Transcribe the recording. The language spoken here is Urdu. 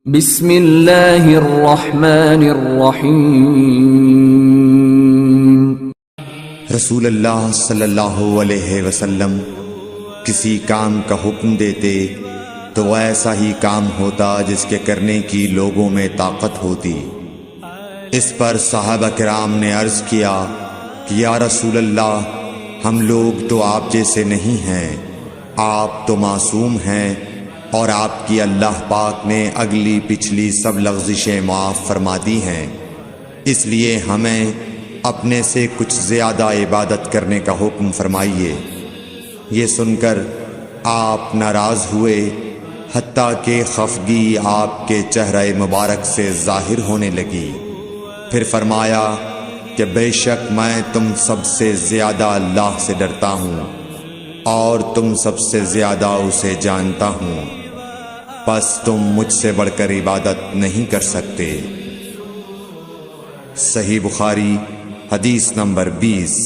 بسم اللہ الرحمن الرحیم۔ رسول اللہ صلی اللہ علیہ وسلم کسی کام کا حکم دیتے تو ایسا ہی کام ہوتا جس کے کرنے کی لوگوں میں طاقت ہوتی۔ اس پر صحابہ کرام نے عرض کیا کہ یا رسول اللہ، ہم لوگ تو آپ جیسے نہیں ہیں، آپ تو معصوم ہیں اور آپ کی اللہ پاک نے اگلی پچھلی سب لغزشیں معاف فرما دی ہیں، اس لیے ہمیں اپنے سے کچھ زیادہ عبادت کرنے کا حکم فرمائیے۔ یہ سن کر آپ ناراض ہوئے، حتیٰ کہ خفگی آپ کے چہرہ مبارک سے ظاہر ہونے لگی۔ پھر فرمایا کہ بے شک میں تم سب سے زیادہ اللہ سے ڈرتا ہوں اور تم سب سے زیادہ اسے جانتا ہوں، پس تم مجھ سے بڑھ کر عبادت نہیں کر سکتے۔ صحیح بخاری حدیث نمبر 20۔